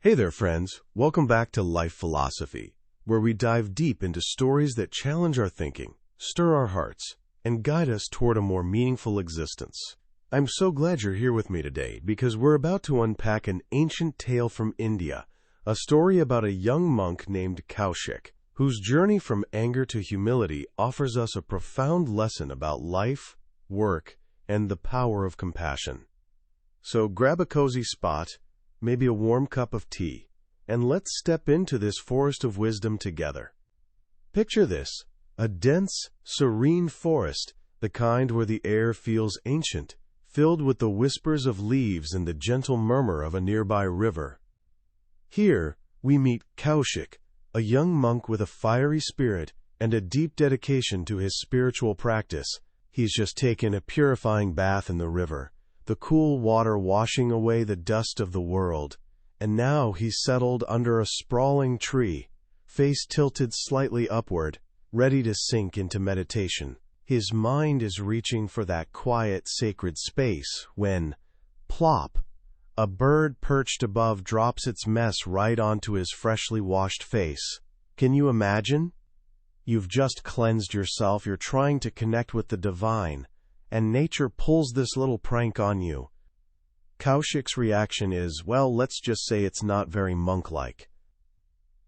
Hey there, friends. Welcome back to Life Philosophy, where we dive deep into stories that challenge our thinking, stir our hearts, and guide us toward a more meaningful existence. I'm so glad you're here with me today because we're about to unpack an ancient tale from India, a story about a young monk named Kaushik, whose journey from anger to humility offers us a profound lesson about life, work, and the power of compassion. So grab a cozy spot, maybe a warm cup of tea, and let's step into this forest of wisdom together. Picture this, a dense, serene forest, the kind where the air feels ancient, filled with the whispers of leaves and the gentle murmur of a nearby river. Here, we meet Kaushik, a young monk with a fiery spirit and a deep dedication to his spiritual practice. He's just taken a purifying bath in the river, the cool water washing away the dust of the world, and now he's settled under a sprawling tree, face tilted slightly upward, ready to sink into meditation. His mind is reaching for that quiet, sacred space when, plop, a bird perched above drops its mess right onto his freshly washed face. Can you imagine? You've just cleansed yourself, you're trying to connect with the divine, and nature pulls this little prank on you. Kaushik's reaction is, well, let's just say it's not very monk-like.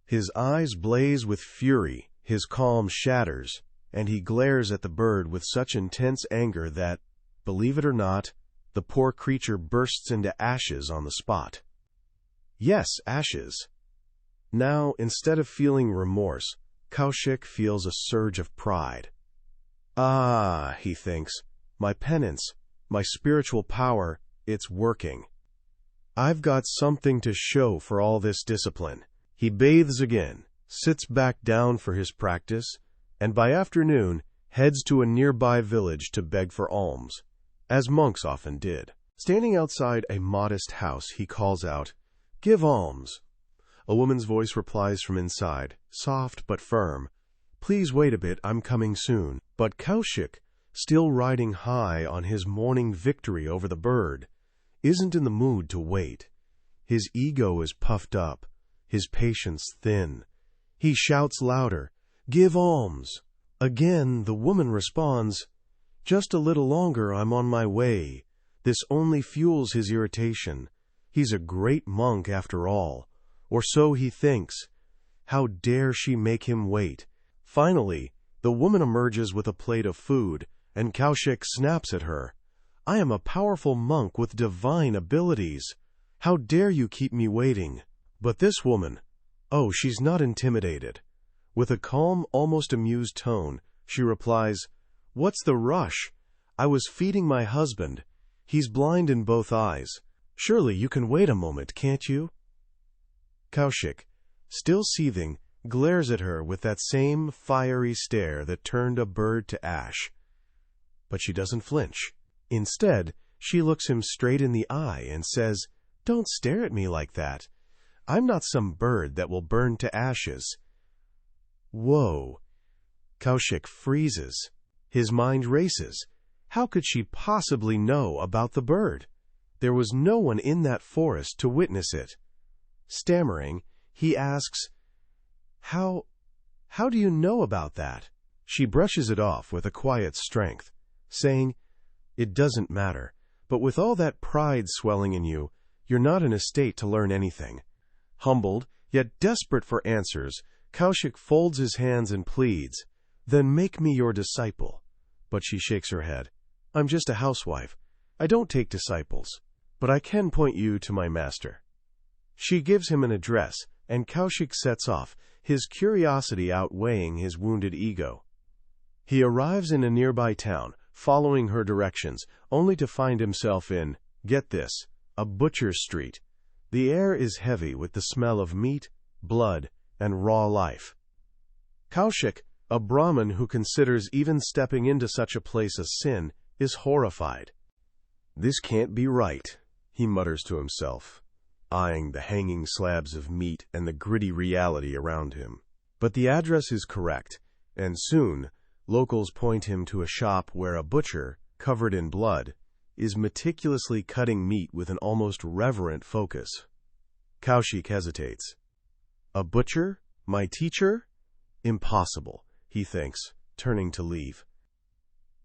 His eyes blaze with fury, his calm shatters, and he glares at the bird with such intense anger that, believe it or not, the poor creature bursts into ashes on the spot. Yes, ashes. Now, instead of feeling remorse, Kaushik feels a surge of pride. Ah, he thinks, my penance, my spiritual power, it's working. I've got something to show for all this discipline. He bathes again, sits back down for his practice, and by afternoon heads to a nearby village to beg for alms, as monks often did. Standing outside a modest house, he calls out, "Give alms." A woman's voice replies from inside, soft but firm, "Please wait a bit, I'm coming soon." But Kaushik, still riding high on his morning victory over the bird, isn't in the mood to wait. His ego is puffed up, his patience thin. He shouts louder, "Give alms." Again, the woman responds, "Just a little longer, I'm on my way." This only fuels his irritation. He's a great monk after all, or so he thinks. How dare she make him wait? Finally, the woman emerges with a plate of food, and Kaushik snaps at her. "I am a powerful monk with divine abilities. How dare you keep me waiting?" But this woman, oh, she's not intimidated. With a calm, almost amused tone, she replies, "What's the rush? I was feeding my husband. He's blind in both eyes. Surely you can wait a moment, can't you?" Kaushik, still seething, glares at her with that same fiery stare that turned a bird to ash. But she doesn't flinch. Instead, she looks him straight in the eye and says, "Don't stare at me like that. I'm not some bird that will burn to ashes." Whoa! Kaushik freezes. His mind races. How could she possibly know about the bird? There was no one in that forest to witness it. Stammering, he asks, How do you know about that?" She brushes it off with a quiet strength, saying, "It doesn't matter, but with all that pride swelling in you, you're not in a state to learn anything." Humbled, yet desperate for answers, Kaushik folds his hands and pleads, "Then make me your disciple." But she shakes her head. "I'm just a housewife. I don't take disciples, but I can point you to my master." She gives him an address, and Kaushik sets off, his curiosity outweighing his wounded ego. He arrives in a nearby town, following her directions, only to find himself in, get this, a butcher's street. The air is heavy with the smell of meat, blood, and raw life. Kaushik, a Brahmin who considers even stepping into such a place a sin, is horrified. "This can't be right," he mutters to himself, eyeing the hanging slabs of meat and the gritty reality around him. But the address is correct, and soon locals point him to a shop where a butcher, covered in blood, is meticulously cutting meat with an almost reverent focus. Kaushik hesitates. A butcher? My teacher? Impossible, he thinks, turning to leave.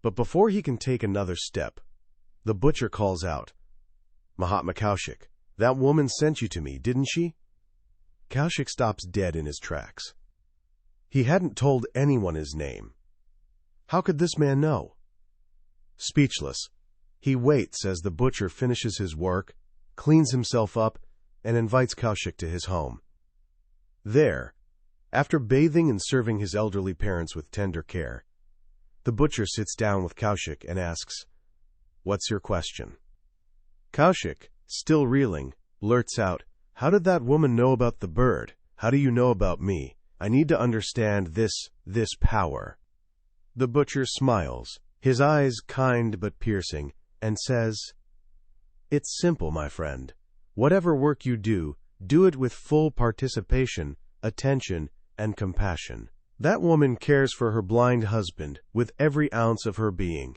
But before he can take another step, the butcher calls out, Mahatma Kaushik, that woman sent you to me, didn't she? Kaushik stops dead in his tracks. He hadn't told anyone his name. How could this man know? Speechless, he waits as the butcher finishes his work, cleans himself up, and invites Kaushik to his home. There, after bathing and serving his elderly parents with tender care, the butcher sits down with Kaushik and asks, What's your question? Kaushik, still reeling, blurts out, How did that woman know about the bird? How do you know about me? I need to understand this power. The butcher smiles, his eyes kind but piercing, and says, It's simple, my friend. Whatever work you do it with full participation, attention, and compassion. That woman cares for her blind husband with every ounce of her being.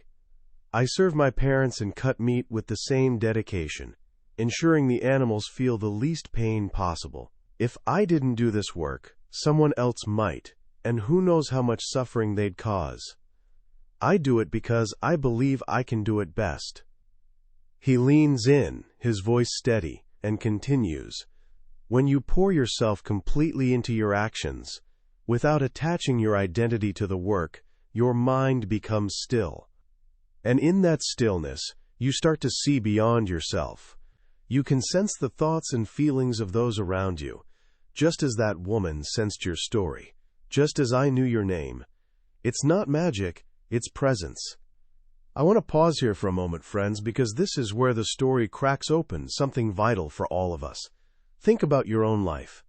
I serve my parents and cut meat with the same dedication, ensuring the animals feel the least pain possible. If I didn't do this work, someone else might, and who knows how much suffering they'd cause. I do it because I believe I can do it best. He leans in, his voice steady, and continues, When you pour yourself completely into your actions, without attaching your identity to the work, your mind becomes still. And in that stillness, you start to see beyond yourself. You can sense the thoughts and feelings of those around you, just as that woman sensed your story, just as I knew your name. It's not magic, it's presence. I want to pause here for a moment, friends, because this is where the story cracks open something vital for all of us. Think about your own life.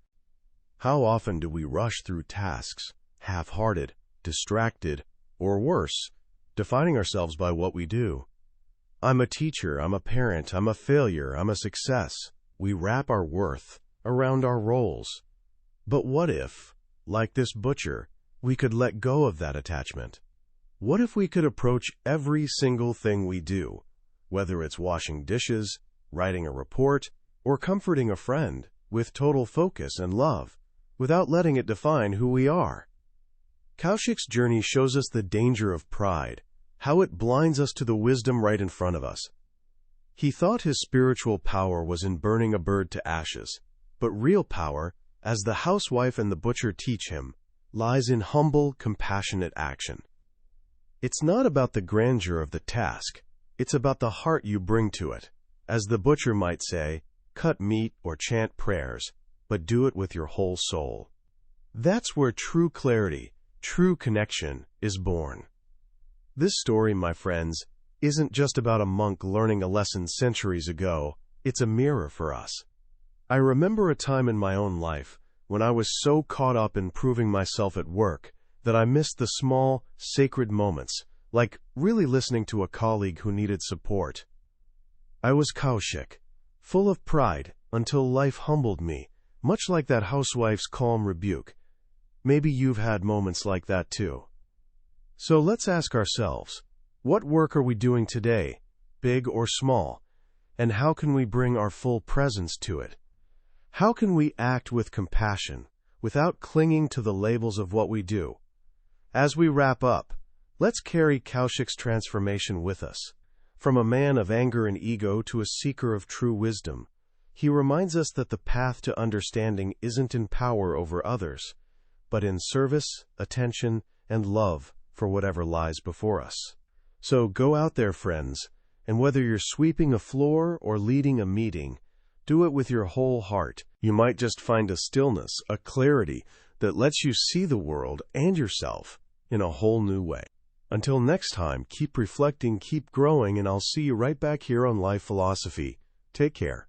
How often do we rush through tasks, half-hearted, distracted, or worse, defining ourselves by what we do? I'm a teacher, I'm a parent, I'm a failure, I'm a success. We wrap our worth around our roles. But what if, like this butcher, we could let go of that attachment? What if we could approach every single thing we do, whether it's washing dishes, writing a report, or comforting a friend, with total focus and love, without letting it define who we are? Kaushik's journey shows us the danger of pride, how it blinds us to the wisdom right in front of us. He thought his spiritual power was in burning a bird to ashes, but real power, as the housewife and the butcher teach him, lies in humble, compassionate action. It's not about the grandeur of the task, it's about the heart you bring to it. As the butcher might say, cut meat or chant prayers, but do it with your whole soul. That's where true clarity, true connection is born. This story, my friends, isn't just about a monk learning a lesson centuries ago, it's a mirror for us. I remember a time in my own life when I was so caught up in proving myself at work that I missed the small, sacred moments, like really listening to a colleague who needed support. I was Kaushik, full of pride, until life humbled me, much like that housewife's calm rebuke. Maybe you've had moments like that too. So let's ask ourselves, what work are we doing today, big or small, and how can we bring our full presence to it? How can we act with compassion, without clinging to the labels of what we do? As we wrap up, let's carry Kaushik's transformation with us. From a man of anger and ego to a seeker of true wisdom, he reminds us that the path to understanding isn't in power over others, but in service, attention, and love for whatever lies before us. So go out there, friends, and whether you're sweeping a floor or leading a meeting, do it with your whole heart. You might just find a stillness, a clarity that lets you see the world and yourself in a whole new way. Until next time, keep reflecting, keep growing, and I'll see you right back here on Life Philosophy. Take care.